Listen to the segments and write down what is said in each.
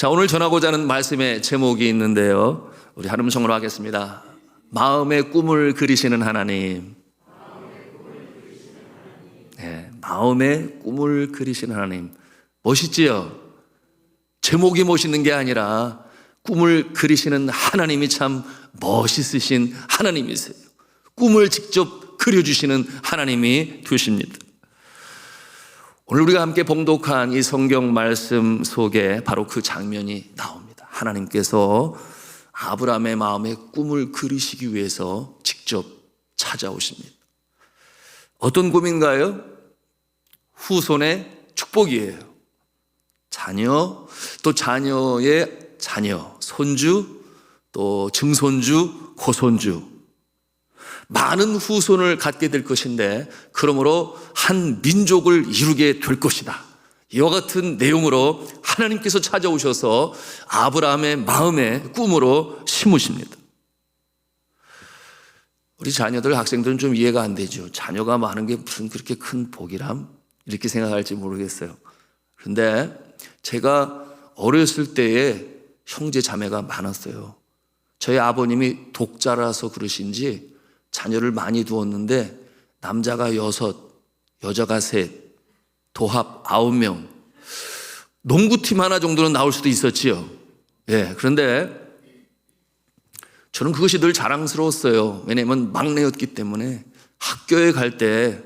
자, 오늘 전하고자 하는 말씀의 제목이 있는데요, 우리 한음 성으로 하겠습니다. 마음의 꿈을 그리시는 하나님. 네, 마음의 꿈을 그리시는 하나님. 멋있지요? 제목이 멋있는 게 아니라 꿈을 그리시는 하나님이 참 멋있으신 하나님이세요. 꿈을 직접 그려주시는 하나님이 되십니다. 오늘 우리가 함께 봉독한 이 성경 말씀 속에 바로 그 장면이 나옵니다. 하나님께서 아브라함의 마음에 꿈을 그리시기 위해서 직접 찾아오십니다. 어떤 꿈인가요? 후손의 축복이에요. 자녀, 또 자녀의 자녀, 손주, 또 증손주, 고손주, 많은 후손을 갖게 될 것인데, 그러므로 한 민족을 이루게 될 것이다. 이와 같은 내용으로 하나님께서 찾아오셔서 아브라함의 마음에 꿈으로 심으십니다. 우리 자녀들, 학생들은 좀 이해가 안 되죠. 자녀가 많은 게 무슨 그렇게 큰 복이람? 이렇게 생각할지 모르겠어요. 그런데 제가 어렸을 때에 형제 자매가 많았어요. 저희 아버님이 독자라서 그러신지 자녀를 많이 두었는데, 남자가 6, 여자가 3, 도합 9명. 농구팀 하나 정도는 나올 수도 있었지요. 예, 그런데 저는 그것이 늘 자랑스러웠어요. 왜냐하면 막내였기 때문에 학교에 갈 때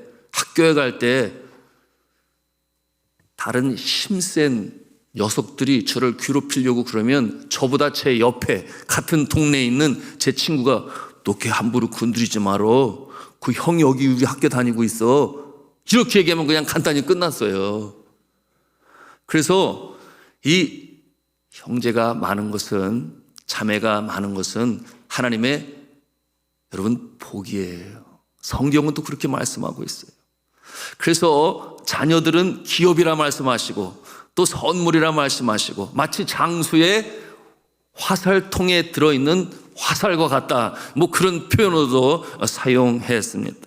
다른 힘센 녀석들이 저를 괴롭히려고 그러면 저보다 제 옆에 같은 동네에 있는 제 친구가, 너 걔 함부로 건드리지 말어. 그 형이 여기 우리 학교 다니고 있어. 이렇게 얘기하면 그냥 간단히 끝났어요. 그래서 이 형제가 많은 것은, 자매가 많은 것은 하나님의, 여러분, 복이에요. 성경은 또 그렇게 말씀하고 있어요. 그래서 자녀들은 기업이라 말씀하시고 또 선물이라 말씀하시고, 마치 장수의 화살통에 들어있는 화살과 같다, 뭐 그런 표현으로도 사용했습니다.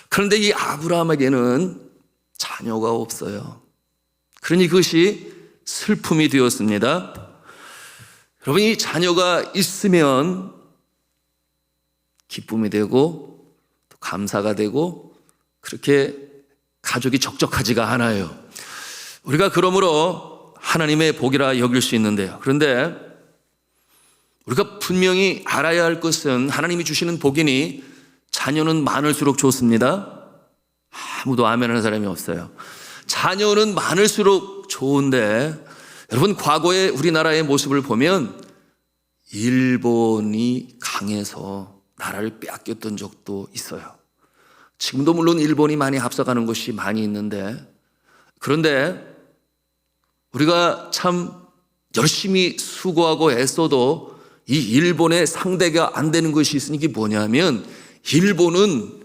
그런데 이 아브라함에게는 자녀가 없어요. 그러니 그것이 슬픔이 되었습니다. 여러분, 이 자녀가 있으면 기쁨이 되고 또 감사가 되고, 그렇게 가족이 적적하지가 않아요. 우리가 그러므로 하나님의 복이라 여길 수 있는데요, 그런데 우리가 분명히 알아야 할 것은, 하나님이 주시는 복이니 자녀는 많을수록 좋습니다. 아무도 아멘 하는 사람이 없어요. 자녀는 많을수록 좋은데, 여러분, 과거의 우리나라의 모습을 보면 일본이 강해서 나라를 빼앗겼던 적도 있어요. 지금도 물론 일본이 많이 앞서가는 것이 많이 있는데, 그런데 우리가 참 열심히 수고하고 애써도 이 일본의 상대가 안 되는 것이 있으니, 이게 뭐냐면, 일본은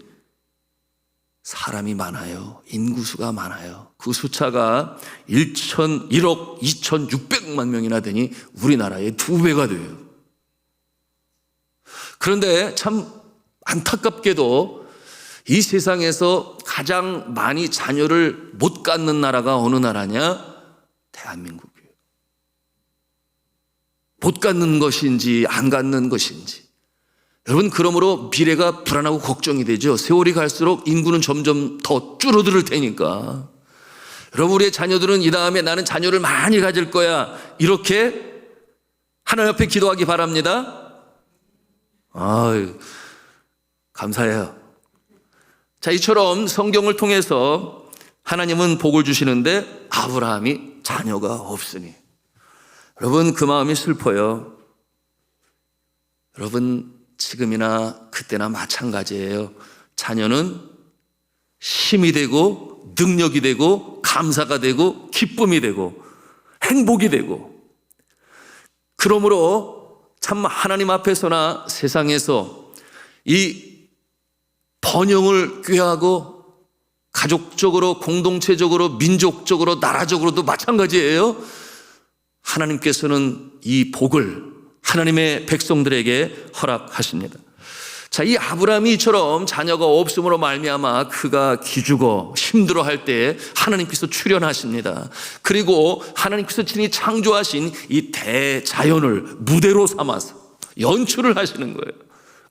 사람이 많아요. 인구수가 많아요. 그 숫자가 1억 2,600만 명이나 되니 우리나라의 2배가 돼요. 그런데 참 안타깝게도 이 세상에서 가장 많이 자녀를 못 갖는 나라가 어느 나라냐? 대한민국이에요. 못 갖는 것인지 안 갖는 것인지. 여러분, 그러므로 미래가 불안하고 걱정이 되죠. 세월이 갈수록 인구는 점점 더 줄어들 테니까. 여러분, 우리의 자녀들은 이 다음에 나는 자녀를 많이 가질 거야, 이렇게 하나님 앞에 기도하기 바랍니다. 아유, 감사해요. 자, 이처럼 성경을 통해서 하나님은 복을 주시는데 아브라함이 자녀가 없으니, 여러분, 그 마음이 슬퍼요. 여러분, 지금이나 그때나 마찬가지예요. 자녀는 힘이 되고 능력이 되고 감사가 되고 기쁨이 되고 행복이 되고, 그러므로 참 하나님 앞에서나 세상에서 이 번영을 꾀하고, 가족적으로, 공동체적으로, 민족적으로, 나라적으로도 마찬가지예요. 하나님께서는 이 복을 하나님의 백성들에게 허락하십니다. 자, 이 아브라함이 이처럼 자녀가 없음으로 말미암아 그가 기죽어 힘들어할 때 하나님께서 출현하십니다. 그리고 하나님께서 친히 창조하신 이 대자연을 무대로 삼아서 연출을 하시는 거예요.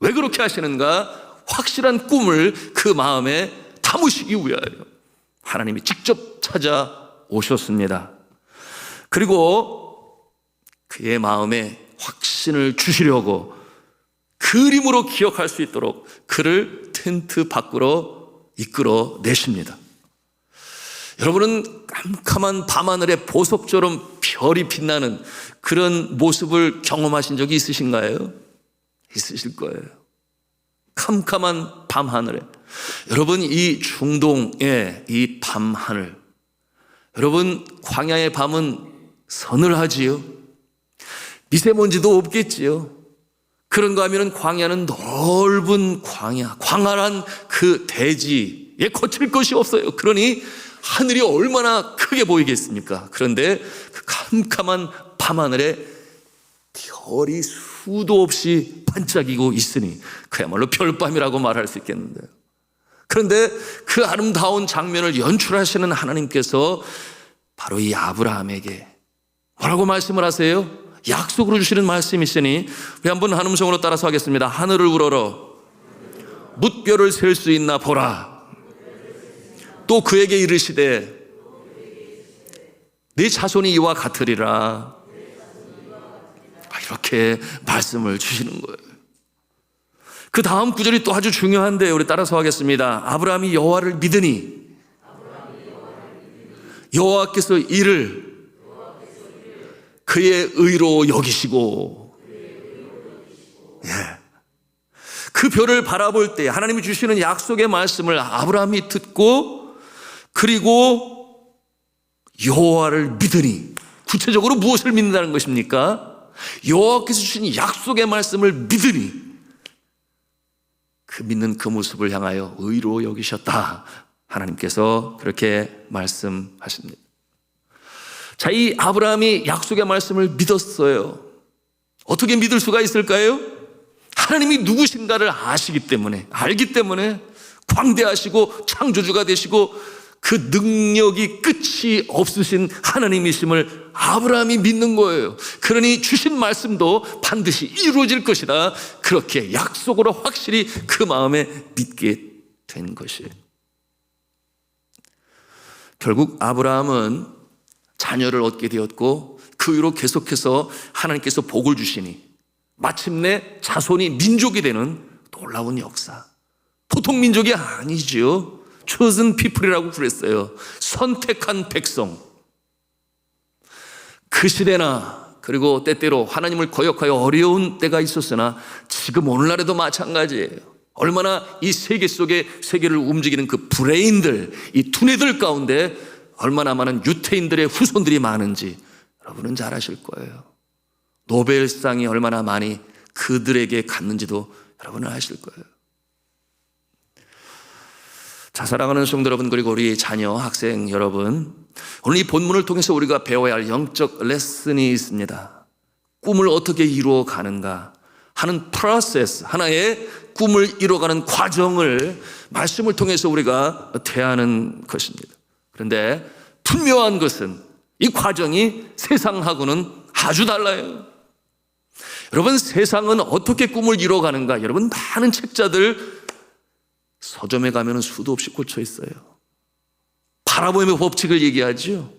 왜 그렇게 하시는가? 확실한 꿈을 그 마음에 담으시기 위하여 하나님이 직접 찾아오셨습니다. 그리고 그의 마음에 확신을 주시려고 그림으로 기억할 수 있도록 그를 텐트 밖으로 이끌어 내십니다. 여러분은 깜깜한 밤하늘에 보석처럼 별이 빛나는 그런 모습을 경험하신 적이 있으신가요? 있으실 거예요. 캄캄한 밤하늘에. 여러분, 이 중동의 이 밤하늘, 여러분, 광야의 밤은 서늘하지요. 미세먼지도 없겠지요. 그런가 하면 광야는 넓은 광야, 광활한 그 대지에 거칠 것이 없어요. 그러니 하늘이 얼마나 크게 보이겠습니까? 그런데 그 캄캄한 밤하늘에 별이 수도 없이 반짝이고 있으니 그야말로 별밤이라고 말할 수 있겠는데요. 그런데 그 아름다운 장면을 연출하시는 하나님께서 바로 이 아브라함에게 뭐라고 말씀을 하세요? 약속으로 주시는 말씀이시니 우리 한번 한 음성으로 따라서 하겠습니다. 하늘을 우러러 뭇별을 셀 수 있나 보라. 또 그에게 이르시되 네 자손이 이와 같으리라. 이렇게 말씀을 주시는 거예요. 그 다음 구절이 또 아주 중요한데 우리 따라서 하겠습니다. 아브라함이 여호와를 믿으니 여호와께서 이를 그의 의로 여기시고, 예. 그 별을 바라볼 때 하나님이 주시는 약속의 말씀을 아브라함이 듣고 그리고 여호와를 믿으니, 구체적으로 무엇을 믿는다는 것입니까? 여호와께서 주신 약속의 말씀을 믿으니 그 믿는 그 모습을 향하여 의로 여기셨다. 하나님께서 그렇게 말씀하십니다. 자, 이 아브라함이 약속의 말씀을 믿었어요. 어떻게 믿을 수가 있을까요? 하나님이 누구신가를 아시기 때문에, 알기 때문에 광대하시고 창조주가 되시고 그 능력이 끝이 없으신 하나님이심을 아브라함이 믿는 거예요. 그러니 주신 말씀도 반드시 이루어질 것이다. 그렇게 약속으로 확실히 그 마음에 믿게 된 것이에요. 결국 아브라함은 자녀를 얻게 되었고 그 이후로 계속해서 하나님께서 복을 주시니 마침내 자손이 민족이 되는 놀라운 역사. 보통 민족이 아니지요. chosen people이라고 그랬어요. 선택한 백성. 그 시대나 그리고 때때로 하나님을 거역하여 어려운 때가 있었으나 지금 오늘날에도 마찬가지예요. 얼마나 이 세계 속에 세계를 움직이는 그 브레인들, 이 두뇌들 가운데 얼마나 많은 유태인들의 후손들이 많은지 여러분은 잘 아실 거예요. 노벨상이 얼마나 많이 그들에게 갔는지도 여러분은 아실 거예요. 자, 사랑하는 성도 여러분, 그리고 우리 자녀, 학생 여러분, 오늘 이 본문을 통해서 우리가 배워야 할 영적 레슨이 있습니다. 꿈을 어떻게 이루어 가는가 하는 프로세스, 하나의 꿈을 이루어가는 과정을 말씀을 통해서 우리가 대하는 것입니다. 그런데 분명한 것은 이 과정이 세상하고는 아주 달라요. 여러분, 세상은 어떻게 꿈을 이루어가는가? 여러분, 많은 책자들 서점에 가면 수도 없이 꽂혀 있어요. 바라보며 법칙을 얘기하죠.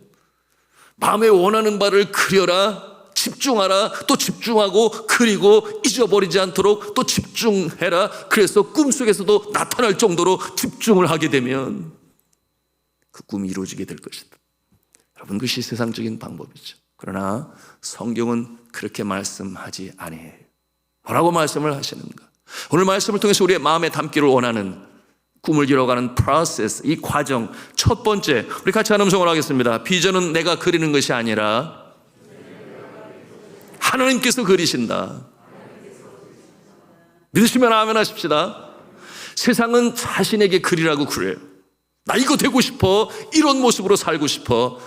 마음에 원하는 바를 그려라, 집중하라, 또 집중하고 그리고 잊어버리지 않도록 또 집중해라. 그래서 꿈속에서도 나타날 정도로 집중을 하게 되면 그 꿈이 이루어지게 될 것이다. 여러분, 그것이 세상적인 방법이죠. 그러나 성경은 그렇게 말씀하지 아니해요. 뭐라고 말씀을 하시는가? 오늘 말씀을 통해서 우리의 마음에 담기를 원하는 꿈을 이뤄가는 프로세스, 이 과정, 첫 번째, 우리 같이 한 음성을 하겠습니다. 비전은 내가 그리는 것이 아니라 하나님께서 그리신다. 믿으시면 아멘 하십시다. 세상은 자신에게 그리라고 그래요. 나 이거 되고 싶어, 이런 모습으로 살고 싶어.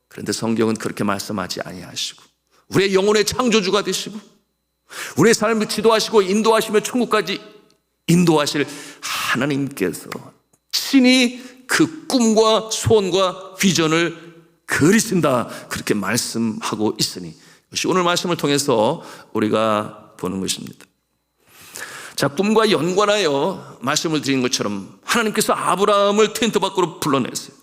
그런데 성경은 그렇게 말씀하지 아니하시고 우리의 영혼의 창조주가 되시고 우리의 삶을 지도하시고 인도하시며 천국까지 인도하실 하나님께서 친히 그 꿈과 소원과 비전을 그리신다, 그렇게 말씀하고 있으니 이것이 오늘 말씀을 통해서 우리가 보는 것입니다. 자, 꿈과 연관하여 말씀을 드린 것처럼 하나님께서 아브라함을 텐트 밖으로 불러냈어요.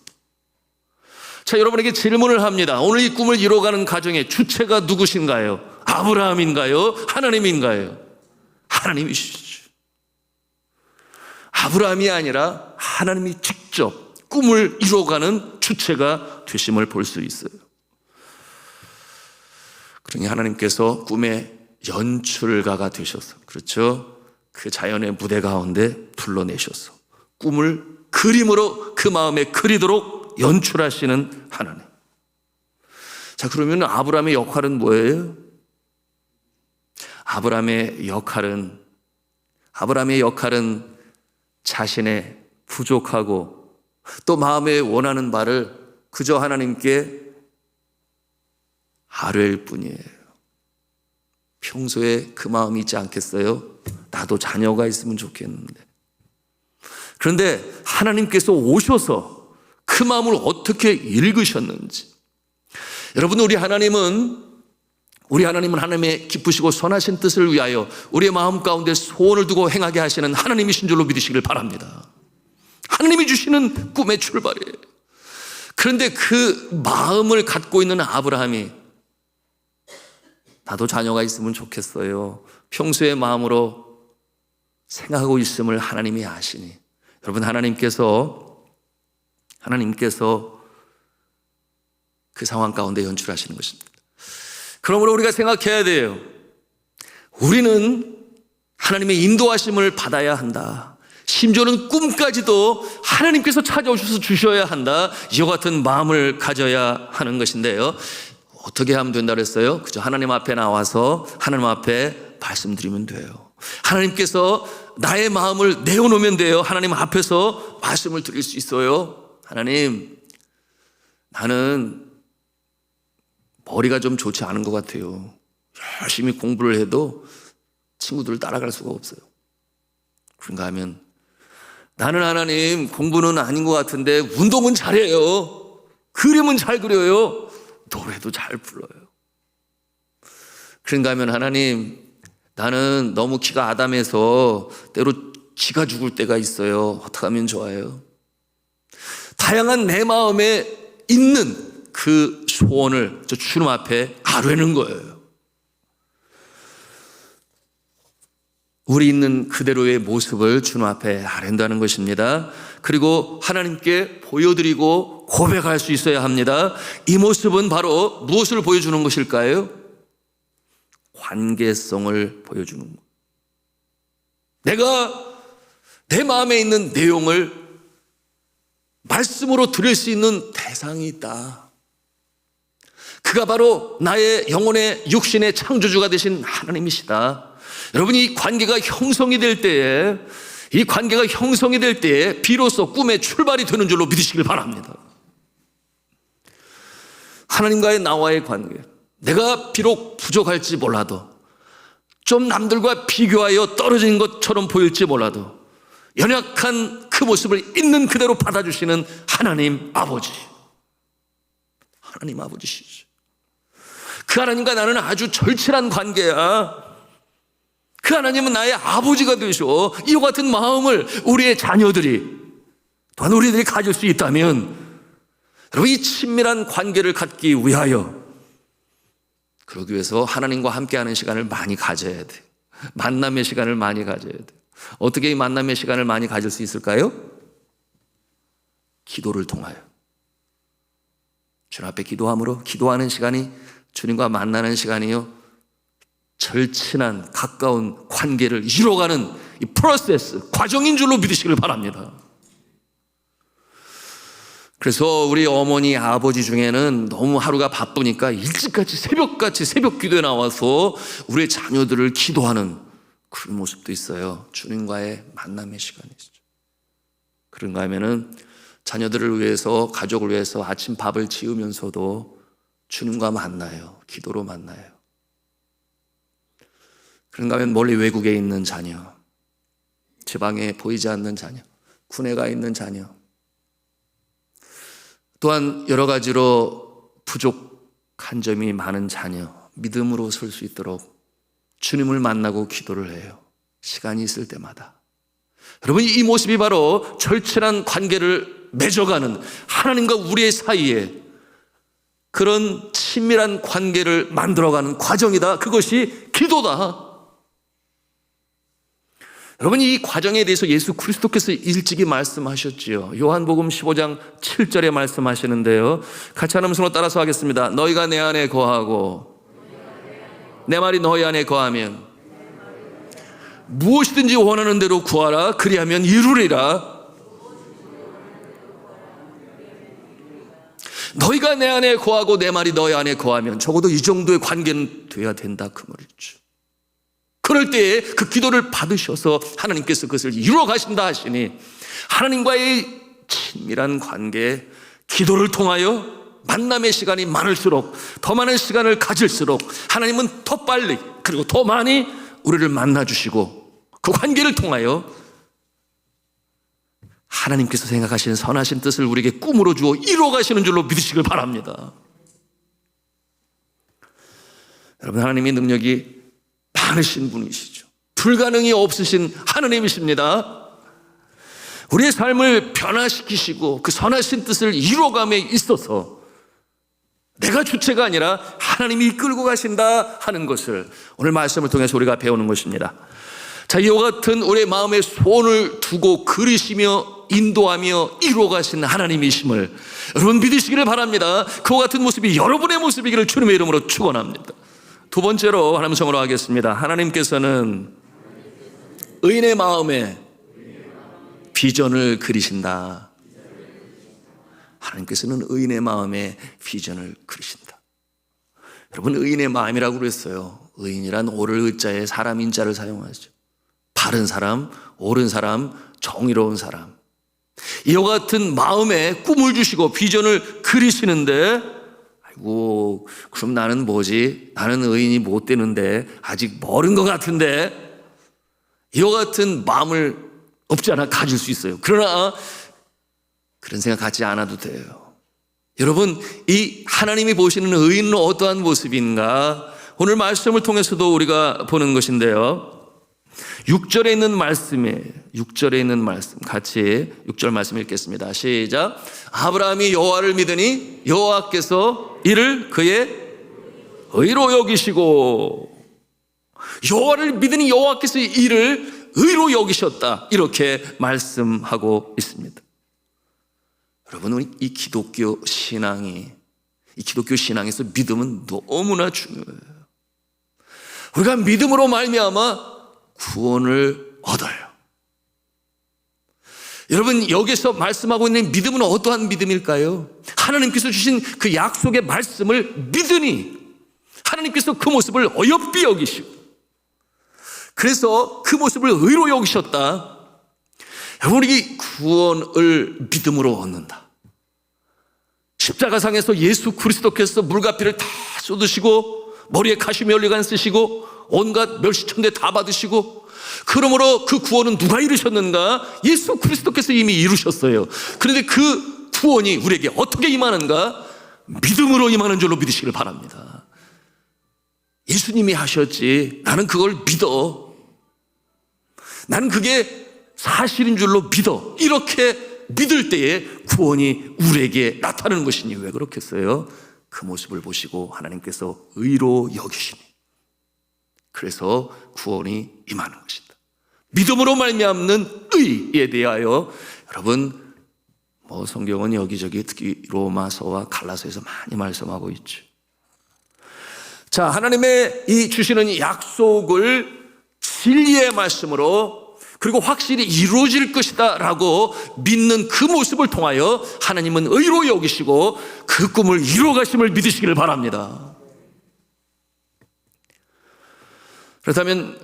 자, 여러분에게 질문을 합니다. 오늘 이 꿈을 이뤄가는 가정의 주체가 누구신가요? 아브라함인가요? 하나님인가요? 하나님이시죠. 아브라함이 아니라 하나님이 직접 꿈을 이뤄가는 주체가 되심을 볼 수 있어요. 그러니 하나님께서 꿈의 연출가가 되셔서, 그렇죠? 그 자연의 무대 가운데 불러내셔서 꿈을 그림으로 그 마음에 그리도록 연출하시는 하나님. 자, 그러면 아브라함의 역할은 뭐예요? 아브라함의 역할은 자신의 부족하고 또 마음에 원하는 바를 그저 하나님께 아뢰일 뿐이에요. 평소에 그 마음이 있지 않겠어요? 나도 자녀가 있으면 좋겠는데. 그런데 하나님께서 오셔서 그 마음을 어떻게 읽으셨는지. 여러분, 우리 하나님은 하나님의 기쁘시고 선하신 뜻을 위하여 우리의 마음 가운데 소원을 두고 행하게 하시는 하나님이신 줄로 믿으시길 바랍니다. 하나님이 주시는 꿈의 출발이에요. 그런데 그 마음을 갖고 있는 아브라함이 나도 자녀가 있으면 좋겠어요, 평소의 마음으로 생각하고 있음을 하나님이 아시니, 여러분, 하나님께서 그 상황 가운데 연출하시는 것입니다. 그러므로 우리가 생각해야 돼요. 우리는 하나님의 인도하심을 받아야 한다. 심지어는 꿈까지도 하나님께서 찾아오셔서 주셔야 한다. 이와 같은 마음을 가져야 하는 것인데요. 어떻게 하면 된다 그랬어요? 그저 하나님 앞에 나와서 하나님 앞에 말씀드리면 돼요. 하나님께서 나의 마음을 내어놓으면 돼요. 하나님 앞에서 말씀을 드릴 수 있어요. 하나님, 나는 머리가 좀 좋지 않은 것 같아요. 열심히 공부를 해도 친구들을 따라갈 수가 없어요. 그런가 하면, 나는 하나님 공부는 아닌 것 같은데 운동은 잘해요. 그림은 잘 그려요. 노래도 잘 불러요. 그런가 하면, 하나님, 나는 너무 키가 아담해서 때로 기가 죽을 때가 있어요. 어떻게 하면 좋아요? 다양한 내 마음에 있는 그 소원을 저 주님 앞에 아뢰는 거예요. 우리 있는 그대로의 모습을 주님 앞에 아랜다는 것입니다. 그리고 하나님께 보여드리고 고백할 수 있어야 합니다. 이 모습은 바로 무엇을 보여주는 것일까요? 관계성을 보여주는 것. 내가 내 마음에 있는 내용을 말씀으로 들을 수 있는 대상이 있다. 그가 바로 나의 영혼의 육신의 창조주가 되신 하나님이시다. 여러분, 이 관계가 형성이 될 때에 비로소 꿈의 출발이 되는 줄로 믿으시길 바랍니다. 하나님과의 나와의 관계, 내가 비록 부족할지 몰라도, 좀 남들과 비교하여 떨어진 것처럼 보일지 몰라도 연약한 그 모습을 있는 그대로 받아주시는 하나님 아버지시죠. 그 하나님과 나는 아주 절친한 관계야. 그 하나님은 나의 아버지가 되셔. 이와 같은 마음을 우리의 자녀들이, 또한 우리들이 가질 수 있다면, 여러분, 이 친밀한 관계를 갖기 위하여, 그러기 위해서 하나님과 함께하는 시간을 많이 가져야 돼요. 만남의 시간을 많이 가져야 돼요. 어떻게 이 만남의 시간을 많이 가질 수 있을까요? 기도를 통하여. 주님 앞에 기도함으로, 기도하는 시간이 주님과 만나는 시간이요, 절친한 가까운 관계를 이뤄가는 이 프로세스, 과정인 줄로 믿으시길 바랍니다. 그래서 우리 어머니, 아버지 중에는 너무 하루가 바쁘니까 일찍같이 새벽같이 새벽 기도에 나와서 우리의 자녀들을 기도하는 그런 모습도 있어요. 주님과의 만남의 시간이죠. 그런가 하면은 자녀들을 위해서, 가족을 위해서 아침 밥을 지으면서도 주님과 만나요. 기도로 만나요. 그런가 하면 멀리 외국에 있는 자녀, 지방에 보이지 않는 자녀, 군에 가 있는 자녀, 또한 여러 가지로 부족한 점이 많은 자녀, 믿음으로 설 수 있도록 주님을 만나고 기도를 해요. 시간이 있을 때마다. 여러분, 이 모습이 바로 절친한 관계를 맺어가는 하나님과 우리의 사이에 그런 친밀한 관계를 만들어가는 과정이다. 그것이 기도다. 여러분, 이 과정에 대해서 예수 그리스도께서 일찍이 말씀하셨지요. 요한복음 15장 7절에 말씀하시는데요. 같이 한 음성으로 따라서 하겠습니다. 너희가 내 안에 거하고 내 말이 너희 안에 거하면 무엇이든지 원하는 대로 구하라. 그리하면 이루리라. 너희가 내 안에 거하고 내 말이 너희 안에 거하면, 적어도 이 정도의 관계는 돼야 된다, 그 말이죠. 그럴 때에 그 기도를 받으셔서 하나님께서 그것을 이루어 가신다 하시니, 하나님과의 친밀한 관계, 기도를 통하여 만남의 시간이 많을수록, 더 많은 시간을 가질수록 하나님은 더 빨리 그리고 더 많이 우리를 만나주시고, 그 관계를 통하여 하나님께서 생각하시는 선하신 뜻을 우리에게 꿈으로 주어 이루어 가시는 줄로 믿으시길 바랍니다. 여러분, 하나님의 능력이 많으신 분이시죠. 불가능이 없으신 하나님이십니다. 우리의 삶을 변화시키시고 그 선하신 뜻을 이루어감에 있어서 내가 주체가 아니라 하나님이 이끌고 가신다 하는 것을 오늘 말씀을 통해서 우리가 배우는 것입니다. 자, 이와 같은 우리의 마음에 소원을 두고 그리시며 인도하며 이루어 가신 하나님이심을 여러분 믿으시기를 바랍니다. 그와 같은 모습이 여러분의 모습이기를 주님의 이름으로 축원합니다. 두 번째로 하나님 성으로 하겠습니다. 하나님께서는 의인의 마음에 비전을 그리신다. 하나님께서는 의인의 마음에 비전을 그리신다. 여러분, 의인의 마음이라고 그랬어요. 의인이란 오를 의자에 사람 인자를 사용하죠. 바른 사람, 옳은 사람, 정의로운 사람. 이와 같은 마음에 꿈을 주시고 비전을 그리시는데, 아이고, 그럼 나는 뭐지? 나는 의인이 못 되는데, 아직 멀은 것 같은데, 이와 같은 마음을 없지 않아 가질 수 있어요. 그러나 그런 생각 갖지 않아도 돼요. 여러분, 이 하나님이 보시는 의인은 어떠한 모습인가? 오늘 말씀을 통해서도 우리가 보는 것인데요. 6절에 있는 말씀이에요. 6절에 있는 말씀, 같이 6절 말씀 읽겠습니다. 시작. 아브라함이 여호와를 믿으니 여호와께서 이를 그의 의로 여기시고, 여호와를 믿으니 여호와께서 이를 의로 여기셨다, 이렇게 말씀하고 있습니다. 여러분, 이 기독교 신앙에서 믿음은 너무나 중요해요. 우리가 믿음으로 말미암아 구원을 얻어요. 여러분, 여기서 말씀하고 있는 믿음은 어떠한 믿음일까요? 하나님께서 주신 그 약속의 말씀을 믿으니 하나님께서 그 모습을 어여삐 여기시고, 그래서 그 모습을 의로 여기셨다. 여러분, 이 구원을 믿음으로 얻는다. 십자가상에서 예수 그리스도께서 물과 피를 다 쏟으시고 머리에 가시면류관 쓰시고 온갖 멸시천대 다 받으시고, 그러므로 그 구원은 누가 이루셨는가? 예수 그리스도께서 이미 이루셨어요. 그런데 그 구원이 우리에게 어떻게 임하는가? 믿음으로 임하는 줄로 믿으시길 바랍니다. 예수님이 하셨지, 나는 그걸 믿어, 나는 그게 사실인 줄로 믿어, 이렇게 믿을 때에 구원이 우리에게 나타나는 것이니 왜 그렇겠어요? 그 모습을 보시고 하나님께서 의로 여기시니, 그래서 구원이 임하는 것이다. 믿음으로 말미암는 의에 대하여 여러분, 성경은 여기저기 특히 로마서와 갈라서에서 많이 말씀하고 있죠. 자, 하나님의 이 주시는 약속을 진리의 말씀으로, 그리고 확실히 이루어질 것이다 라고 믿는 그 모습을 통하여 하나님은 의로 여기시고 그 꿈을 이루어 가심을 믿으시기를 바랍니다. 그렇다면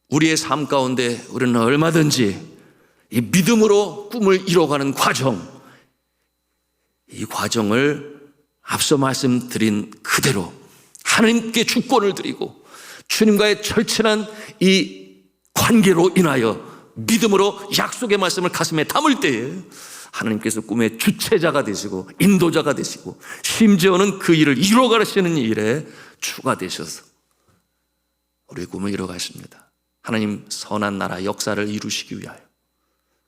우리의 삶 가운데 우리는 얼마든지 이 믿음으로 꿈을 이루어가는 과정, 이 과정을 앞서 말씀드린 그대로 하나님께 주권을 드리고 주님과의 절친한 이 관계로 인하여 믿음으로 약속의 말씀을 가슴에 담을 때에 하나님께서 꿈의 주체자가 되시고 인도자가 되시고 심지어는 그 일을 이루어가시는 일에 주가 되셔서 우리의 꿈을 이루어가십니다. 하나님 선한 나라 역사를 이루시기 위하여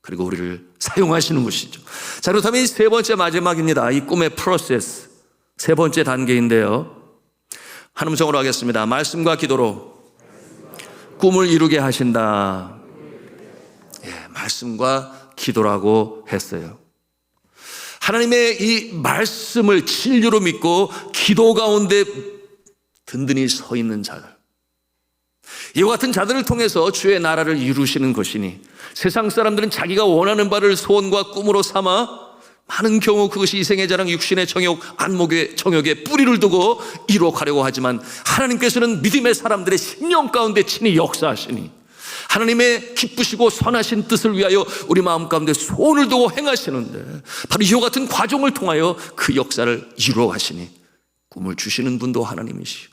그리고 우리를 사용하시는 것이죠. 자, 그렇다면 이 세 번째 마지막입니다. 이 꿈의 프로세스 세 번째 단계인데요. 한 음성으로 하겠습니다. 말씀과 기도로 꿈을 이루게 하신다. 예, 말씀과 기도라고 했어요. 하나님의 이 말씀을 진리로 믿고 기도 가운데 든든히 서 있는 자들, 이와 같은 자들을 통해서 주의 나라를 이루시는 것이니 세상 사람들은 자기가 원하는 바를 소원과 꿈으로 삼아 많은 경우 그것이 이생의 자랑, 육신의 정욕, 안목의 정욕에 뿌리를 두고 이룩하려고 하지만 하나님께서는 믿음의 사람들의 심령 가운데 친히 역사하시니 하나님의 기쁘시고 선하신 뜻을 위하여 우리 마음 가운데 소원을 두고 행하시는데 바로 이와 같은 과정을 통하여 그 역사를 이루어 가시니 꿈을 주시는 분도 하나님이시오,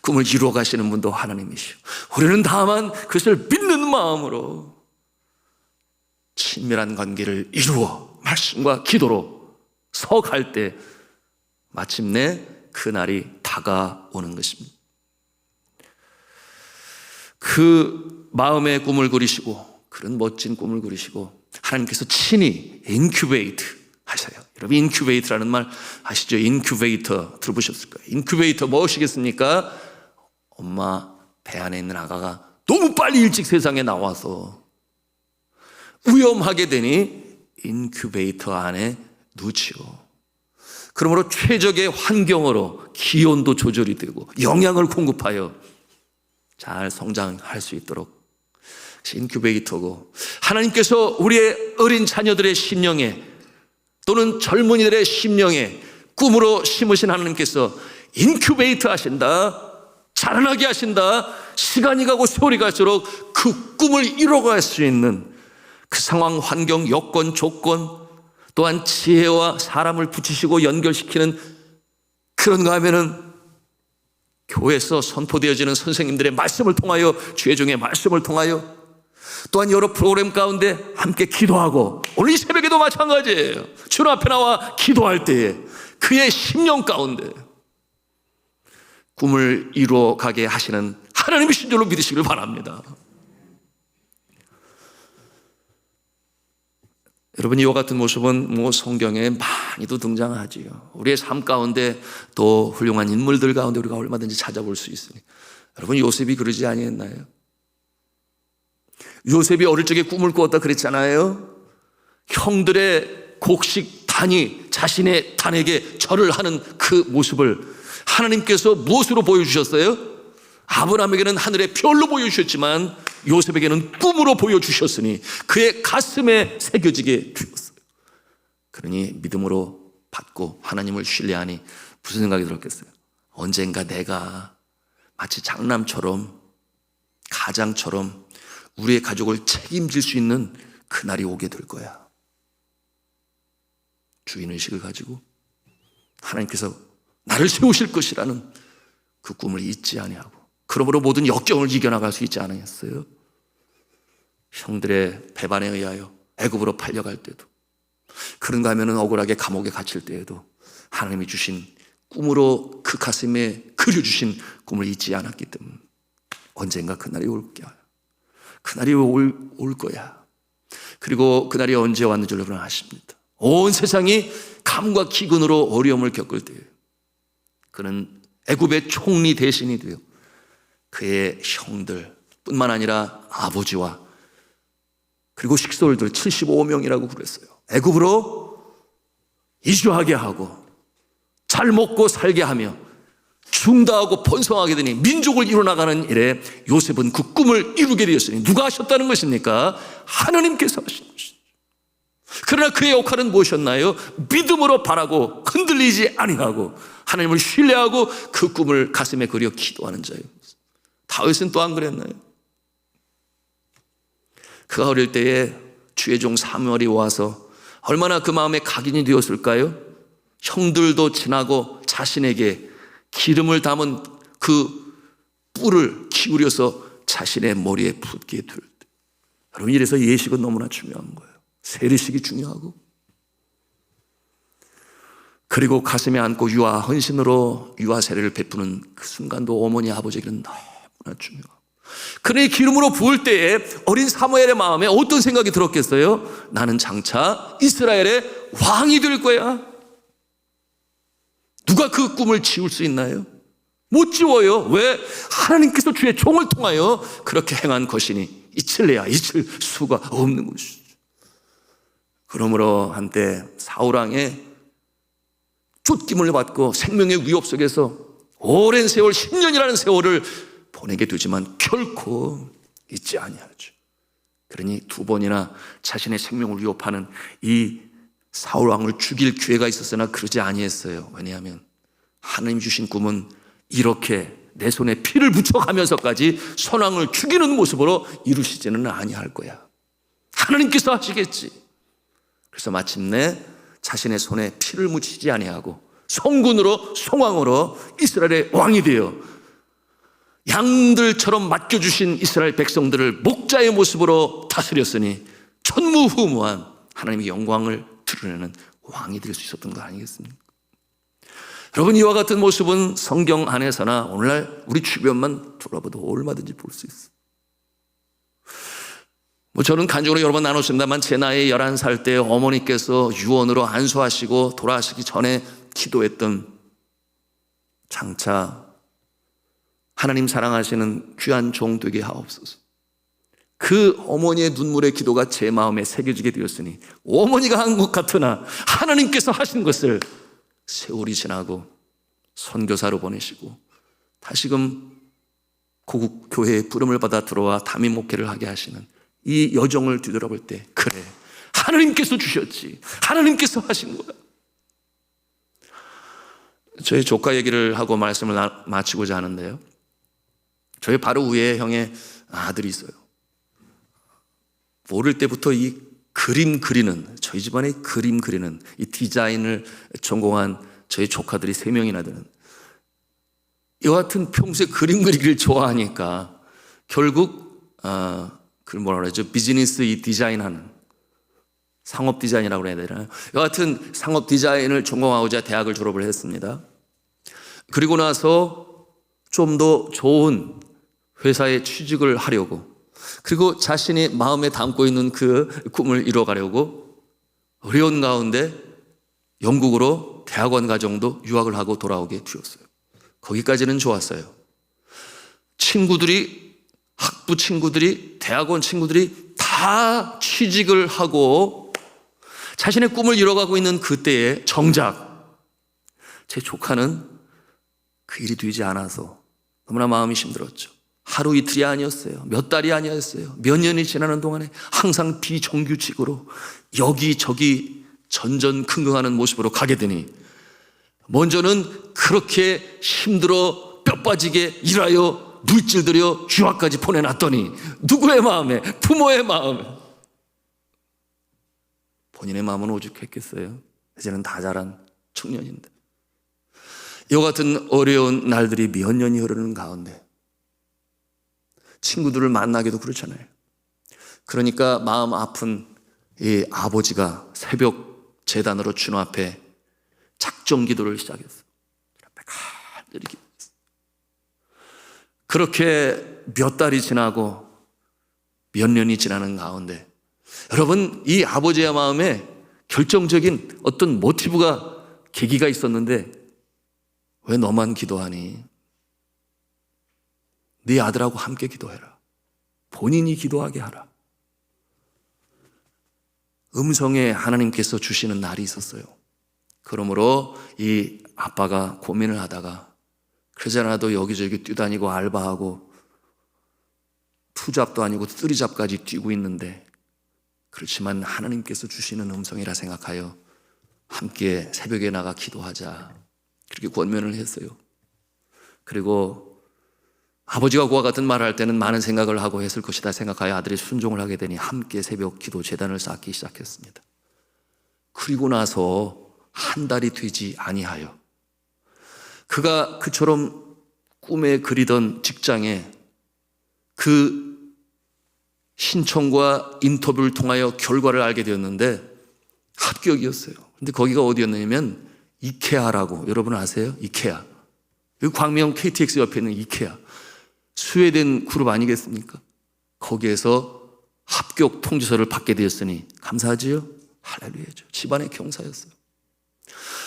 꿈을 이루어 가시는 분도 하나님이시오. 우리는 다만 그것을 믿는 마음으로 친밀한 관계를 이루어 말씀과 기도로 서갈 때 마침내 그날이 다가오는 것입니다. 그 마음의 꿈을 그리시고 그런 멋진 꿈을 그리시고 하나님께서 친히 인큐베이트 하셔요. 여러분 인큐베이트라는 말 아시죠? 인큐베이터 들어보셨을 거예요. 인큐베이터 무엇이겠습니까? 엄마 배 안에 있는 아가가 너무 빨리 일찍 세상에 나와서 위험하게 되니 인큐베이터 안에 넣지요. 그러므로 최적의 환경으로 기온도 조절이 되고 영양을 공급하여 잘 성장할 수 있도록 인큐베이터고, 하나님께서 우리의 어린 자녀들의 심령에 또는 젊은이들의 심령에 꿈으로 심으신 하나님께서 인큐베이터 하신다, 자라나게 하신다. 시간이 가고 세월이 갈수록 그 꿈을 이뤄갈 수 있는 그 상황, 환경, 여건, 조건, 또한 지혜와 사람을 붙이시고 연결시키는, 그런가 하면은 교회에서 선포되어지는 선생님들의 말씀을 통하여, 주의 종의 말씀을 통하여, 또한 여러 프로그램 가운데 함께 기도하고, 오늘 이 새벽에도 마찬가지예요. 주님 앞에 나와 기도할 때에 그의 심령 가운데 꿈을 이루어가게 하시는 하나님이신 줄로 믿으시길 바랍니다. 여러분, 이와 같은 모습은 성경에 많이도 등장하지요. 우리의 삶 가운데 또 훌륭한 인물들 가운데 우리가 얼마든지 찾아볼 수 있으니, 여러분 요셉이 그러지 아니했나요? 요셉이 어릴 적에 꿈을 꾸었다 그랬잖아요. 형들의 곡식 단이 자신의 단에게 절을 하는 그 모습을 하나님께서 무엇으로 보여주셨어요? 아브라함에게는 하늘의 별로 보여주셨지만 요셉에게는 꿈으로 보여주셨으니 그의 가슴에 새겨지게 되었어요. 그러니 믿음으로 받고 하나님을 신뢰하니 무슨 생각이 들었겠어요? 언젠가 내가 마치 장남처럼, 가장처럼 우리의 가족을 책임질 수 있는 그날이 오게 될 거야. 주인의식을 가지고 하나님께서 나를 세우실 것이라는 그 꿈을 잊지 아니하고, 그러므로 모든 역경을 이겨나갈 수 있지 않았어요? 형들의 배반에 의하여 애굽으로 팔려갈 때도, 그런가 하면 억울하게 감옥에 갇힐 때에도 하나님이 주신 꿈으로 그 가슴에 그려주신 꿈을 잊지 않았기 때문에 언젠가 그날이 올 거야. 그날이 올 거야. 그리고 그날이 언제 왔는지 여러분 아십니다. 온 세상이 감과 기근으로 어려움을 겪을 때에 그는 애굽의 총리 대신이 되어 그의 형들 뿐만 아니라 아버지와 그리고 식솔들 75명이라고 그랬어요. 애굽으로 이주하게 하고 잘 먹고 살게 하며 중다하고 번성하게 되니 민족을 이뤄나가는 일에 요셉은 그 꿈을 이루게 되었으니 누가 하셨다는 것입니까? 하나님께서 하신 것입니다. 그러나 그의 역할은 무엇이었나요? 믿음으로 바라고 흔들리지 아니하고 하나님을 신뢰하고 그 꿈을 가슴에 그려 기도하는 자예요. 다윗은 또 안 그랬나요? 그가 어릴 때에 주의 종 사무엘이 와서 얼마나 그 마음에 각인이 되었을까요? 형들도 지나고 자신에게 기름을 담은 그 뿔을 기울여서 자신의 머리에 붓게 둘 때. 여러분, 이래서 예식은 너무나 중요한 거예요. 세례식이 중요하고, 그리고 가슴에 안고 유아 헌신으로 유아 세례를 베푸는 그 순간도 어머니 아버지에게는 너무나 중요하고, 그의 기름으로 부을 때에 어린 사무엘의 마음에 어떤 생각이 들었겠어요? 나는 장차 이스라엘의 왕이 될 거야. 누가 그 꿈을 지울 수 있나요? 못 지워요. 왜? 하나님께서 주의 종을 통하여 그렇게 행한 것이니 잊힐래야 잊힐 수가 없는 것이죠. 그러므로 한때 사울왕의 쫓김을 받고 생명의 위협 속에서 오랜 세월, 10년이라는 세월을 보내게 되지만 결코 잊지 아니하죠. 그러니 두 번이나 자신의 생명을 위협하는 이 사울왕을 죽일 기회가 있었으나 그러지 아니했어요. 왜냐하면 하나님 주신 꿈은 이렇게 내 손에 피를 붙여가면서까지 선왕을 죽이는 모습으로 이루시지는 아니할 거야. 하나님께서 하시겠지. 그래서 마침내 자신의 손에 피를 묻히지 아니하고 성군으로, 성왕으로 이스라엘의 왕이 되어 양들처럼 맡겨주신 이스라엘 백성들을 목자의 모습으로 다스렸으니 천무후무한 하나님의 영광을 드러내는 왕이 될 수 있었던 거 아니겠습니까? 여러분, 이와 같은 모습은 성경 안에서나 오늘날 우리 주변만 돌아봐도 얼마든지 볼 수 있어요. 저는 간증으로 여러 번 나눴습니다만 제 나이 11살 때 어머니께서 유언으로 안수하시고 돌아가시기 전에 기도했던, 장차 하나님 사랑하시는 귀한 종 되게 하옵소서. 그 어머니의 눈물의 기도가 제 마음에 새겨지게 되었으니 어머니가 한 것 같으나 하나님께서 하신 것을 세월이 지나고 선교사로 보내시고 다시금 고국 교회에 부름을 받아 들어와 담임 목회를 하게 하시는 이 여정을 뒤돌아볼 때, 그래, 하나님께서 주셨지, 하나님께서 하신 거야. 저희 조카 얘기를 하고 말씀을 마치고자 하는데요, 저희 바로 위에 형의 아들이 있어요. 어릴 때부터 이 그림 그리는, 저희 집안에 그림 그리는 이 디자인을 전공한 저희 조카들이 3명이나 되는, 이와 같은 평소에 그림 그리기를 좋아하니까 결국 그걸 뭐라 그러죠? 비즈니스 이 디자인하는, 상업 디자인이라고 해야 되나요? 이와 같은 상업 디자인을 전공하고자 대학을 졸업을 했습니다. 그리고 나서 좀 더 좋은 회사에 취직을 하려고, 그리고 자신이 마음에 담고 있는 그 꿈을 이뤄가려고 어려운 가운데 영국으로 대학원 과정도 유학을 하고 돌아오게 되었어요. 거기까지는 좋았어요. 친구들이, 학부 친구들이, 대학원 친구들이 다 취직을 하고 자신의 꿈을 이뤄가고 있는 그때에 정작 제 조카는 그 일이 되지 않아서 너무나 마음이 힘들었죠. 하루 이틀이 아니었어요. 몇 달이 아니었어요. 몇 년이 지나는 동안에 항상 비정규직으로 여기저기 전전긍긍하는 모습으로 가게 되니, 먼저는 그렇게 힘들어 뼈 빠지게 일하여 물질 들여 유학까지 보내놨더니 누구의 마음에, 부모의 마음에, 본인의 마음은 오죽했겠어요. 이제는 다 자란 청년인데. 이와 같은 어려운 날들이 몇 년이 흐르는 가운데 친구들을 만나기도 그렇잖아요. 그러니까 마음 아픈 이 아버지가 새벽 제단으로 주님 앞에 작정 기도를 시작했어요. 간절히 기도했어요. 그렇게 몇 달이 지나고 몇 년이 지나는 가운데, 여러분, 이 아버지의 마음에 결정적인 어떤 모티브가, 계기가 있었는데, 왜 너만 기도하니? 네 아들하고 함께 기도해라. 본인이 기도하게 하라. 음성에 하나님께서 주시는 날이 있었어요. 그러므로 이 아빠가 고민을 하다가, 그러잖아도 여기저기 뛰다니고 알바하고 투잡도 아니고 쓰리잡까지 뛰고 있는데, 그렇지만 하나님께서 주시는 음성이라 생각하여 함께 새벽에 나가 기도하자, 그렇게 권면을 했어요. 그리고 아버지가 그와 같은 말을 할 때는 많은 생각을 하고 했을 것이다 생각하여 아들이 순종을 하게 되니 함께 새벽 기도 제단을 쌓기 시작했습니다. 그리고 나서 한 달이 되지 아니하여 그가 그처럼 꿈에 그리던 직장에 그 신청과 인터뷰를 통하여 결과를 알게 되었는데 합격이었어요. 근데 거기가 어디였냐면 이케아라고, 여러분 아세요? 이케아. 여기 광명 KTX 옆에 있는 이케아. 스웨덴 그룹 아니겠습니까? 거기에서 합격 통지서를 받게 되었으니 감사하지요? 할렐루야죠. 집안의 경사였어요.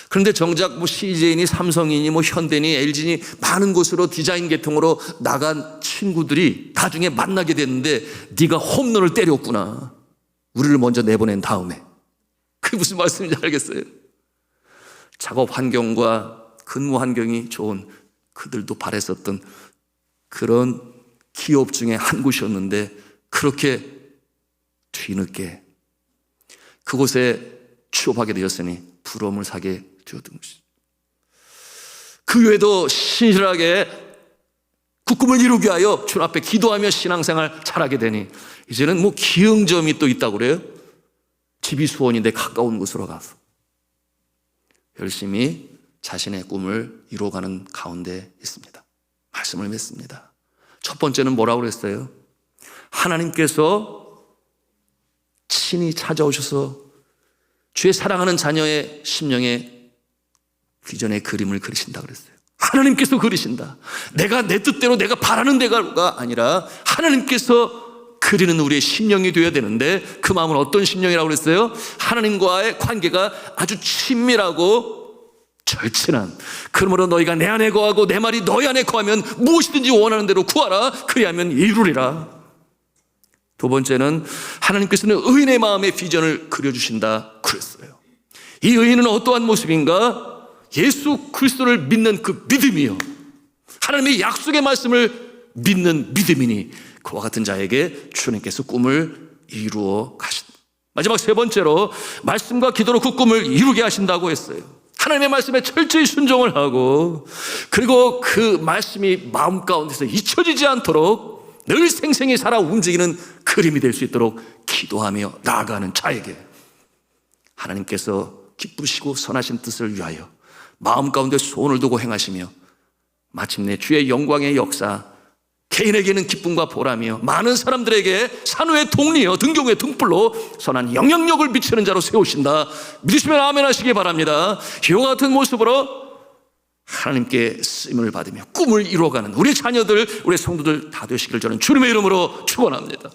그런데 정작 뭐 CJ니 삼성이니 뭐 현대니 LG니 많은 곳으로 디자인 계통으로 나간 친구들이 나중에 만나게 됐는데 네가 홈런을 때렸구나. 우리를 먼저 내보낸 다음에. 그게 무슨 말씀인지 알겠어요? 작업 환경과 근무 환경이 좋은, 그들도 바랬었던 그런 기업 중에 한 곳이었는데 그렇게 뒤늦게 그곳에 취업하게 되었으니 부러움을 사게 되었던 것이죠. 그 외에도 신실하게 그 꿈을 이루기 위하여 주님 앞에 기도하며 신앙생활 잘하게 되니 이제는 뭐 기흥점이 또 있다고 그래요. 집이 수원인데 가까운 곳으로 가서 열심히 자신의 꿈을 이루어가는 가운데 있습니다. 말씀을 맺습니다. 첫 번째는 뭐라고 그랬어요? 하나님께서 친히 찾아오셔서 주의 사랑하는 자녀의 심령에 비전의 그림을 그리신다 그랬어요. 하나님께서 그리신다. 내가 내 뜻대로 내가 바라는 데가 아니라 하나님께서 그리는 우리의 심령이 되어야 되는데 그 마음은 어떤 심령이라고 그랬어요? 하나님과의 관계가 아주 친밀하고 절친한. 그러므로 너희가 내 안에 거하고 내 말이 너희 안에 거하면 무엇이든지 원하는 대로 구하라. 그리하면 이루리라. 두 번째는 하나님께서는 의인의 마음의 비전을 그려주신다 그랬어요. 이 의인은 어떠한 모습인가? 예수 그리스도를 믿는 그 믿음이요, 하나님의 약속의 말씀을 믿는 믿음이니 그와 같은 자에게 주님께서 꿈을 이루어 가신다. 마지막 세 번째로 말씀과 기도로 그 꿈을 이루게 하신다고 했어요. 하나님의 말씀에 철저히 순종을 하고 그리고 그 말씀이 마음 가운데서 잊혀지지 않도록 늘 생생히 살아 움직이는 그림이 될 수 있도록 기도하며 나아가는 자에게 하나님께서 기쁘시고 선하신 뜻을 위하여 마음 가운데 소원을 두고 행하시며 마침내 주의 영광의 역사, 개인에게는 기쁨과 보람이요 많은 사람들에게 산후의 동리요 등경의 등불로 선한 영향력을 미치는 자로 세우신다. 믿으시면 아멘 하시기 바랍니다. 이와 같은 모습으로 하나님께 쓰임을 받으며 꿈을 이루어가는 우리 자녀들, 우리 성도들 다 되시길 저는 주님의 이름으로 축원합니다.